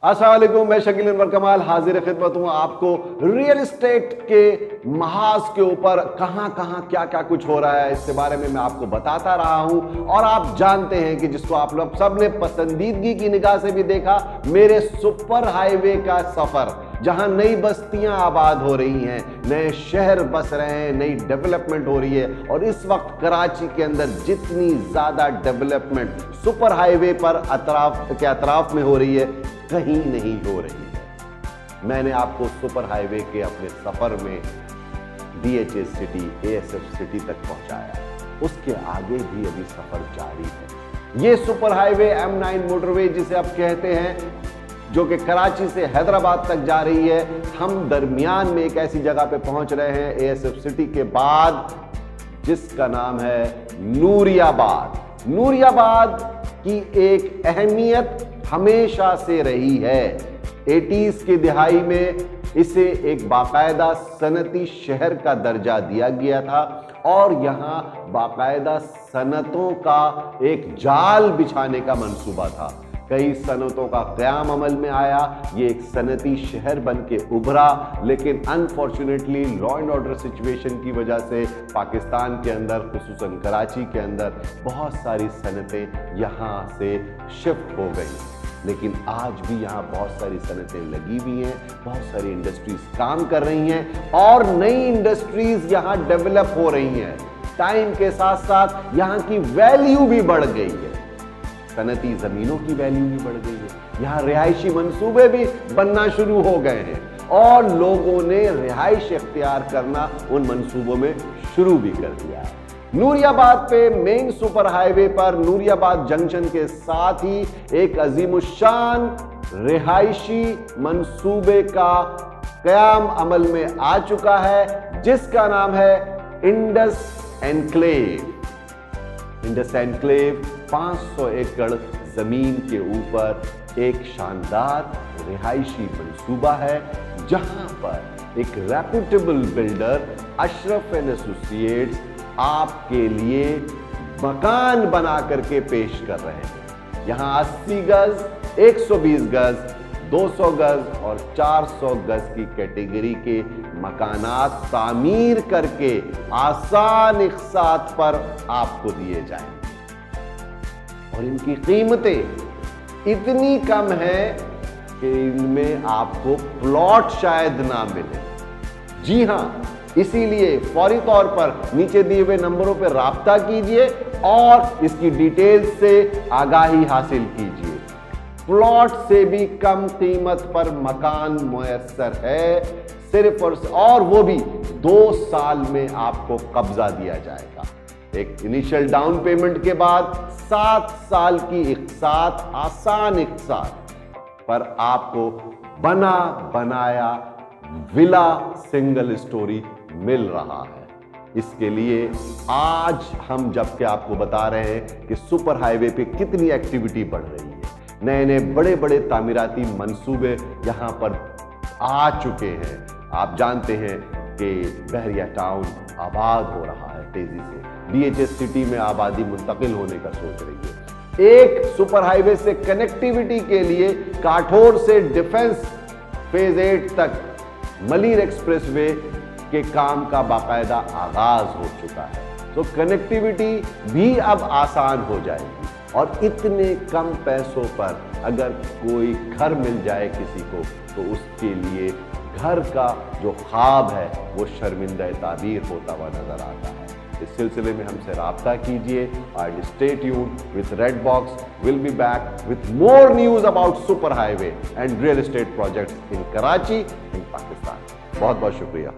अस्सलाम वालेकुम, मैं शकील अनवर कमाल हाजिर खिदमत हूँ आपको रियल एस्टेट के महाज के ऊपर कहां कहां क्या क्या कुछ हो रहा है इसके बारे में मैं आपको बताता रहा हूं। और आप जानते हैं कि जिसको आप लोग सबने पसंदीदगी की निगाह से भी देखा, मेरे सुपर हाईवे का सफर, जहां नई बस्तियां आबाद हो रही हैं, नए शहर बस रहे हैं, नई डेवलपमेंट हो रही है। और इस वक्त कराची के अंदर जितनी ज्यादा डेवलपमेंट सुपर हाईवे पर अतराफ में हो रही है, कहीं नहीं हो रही है। मैंने आपको सुपर हाईवे के अपने सफर में DHA सिटी, ASF सिटी तक पहुंचाया, उसके आगे भी अभी सफर जारी है। ये सुपर हाईवे M9 मोटरवे जिसे आप कहते हैं, जो कि कराची से हैदराबाद तक जा रही है, हम दरमियान में एक ऐसी जगह पे पहुंच रहे हैं ASF सिटी के बाद, जिसका नाम है नूरियाबाद। नूरियाबाद की एक अहमियत हमेशा से रही है। 80s की दिहाई में इसे एक बाकायदा सनती शहर का दर्जा दिया गया था और यहां बाकायदा सनतों का एक जाल बिछाने का मंसूबा था। कई सनतों का क़याम अमल में आया, ये एक सनती शहर बन के उभरा, लेकिन unfortunately law and order situation की वजह से पाकिस्तान के अंदर, खुसूसन कराची के अंदर, बहुत सारी सनतें यहाँ से शिफ्ट हो गई। लेकिन आज भी यहाँ बहुत सारी सनतें लगी हुई हैं, बहुत सारी इंडस्ट्रीज काम कर रही हैं और नई इंडस्ट्रीज यहाँ डेवलप हो रही हैं। टाइम के साथ साथ यहाँ की वैल्यू भी बढ़ गई है, सनती जमीनों की वैल्यू भी बढ़ गई है। यहाँ रिहायशी मंसूबे भी बनना शुरू हो गए हैं और लोगों ने रिहाइश इख्तियार करना उन मंसूबों में शुरू भी कर दिया है। नूरियाबाद पे मेन सुपर हाईवे पर नूरियाबाद जंक्शन के साथ ही एक अजीमुशान रिहायशी मंसूबे का क़याम अमल में आ चुका है, जिसका नाम है इंडस एनक्लेव। इंडस एनक्लेव 500 एकड़ जमीन के ऊपर एक शानदार रिहायशी मंसूबा है, जहां पर एक reputable builder Ashraf and associates आपके लिए मकान बना करके पेश कर रहे हैं। यहां 80 गज, 120 गज, 200 गज और 400 गज की कैटेगरी के मकानात तामीर करके आसान इक़सात पर आपको दिए जाएंगे। और इनकी कीमतें इतनी कम है कि इनमें आपको प्लॉट शायद ना मिले। जी हां, इसीलिए फौरी तौर पर नीचे दिए हुए नंबरों पर राब्ता कीजिए और इसकी डिटेल्स से आगाही हासिल कीजिए। प्लॉट से भी कम कीमत पर मकान मुयस्सर है, सिर्फ और वो भी 2 साल में आपको कब्जा दिया जाएगा। एक इनिशियल डाउन पेमेंट के बाद 7 साल की इक़सात, आसान इक़सात पर आपको बना बनाया विला सिंगल स्टोरी मिल रहा है। इसके लिए आज हम जबकि आपको बता रहे हैं कि सुपर हाईवे पे कितनी एक्टिविटी बढ़ रही है, नए नए बड़े बड़े तामीराती मंसूबे यहां पर आ चुके हैं। आप जानते हैं कि बहरिया टाउन आबाद हो रहा है तेजी से, DHA सिटी में आबादी मुंतकिल होने का सोच रही है। एक सुपर हाईवे से कनेक्टिविटी के लिए काठोर से डिफेंस फेज 8 तक मलीर एक्सप्रेसवे के काम का बाकायदा आगाज हो चुका है, तो कनेक्टिविटी भी अब आसान हो जाएगी। और इतने कम पैसों पर अगर कोई घर मिल जाए किसी को, तो उसके लिए घर का जो ख्वाब है वो शर्मिंदा ताबीर होता हुआ नजर आता है। इस सिलसिले में हमसे राब्ता कीजिए। And stay tuned with red box, will be back with more news about super highway and real estate projects in Karachi, in Pakistan. बहुत बहुत शुक्रिया।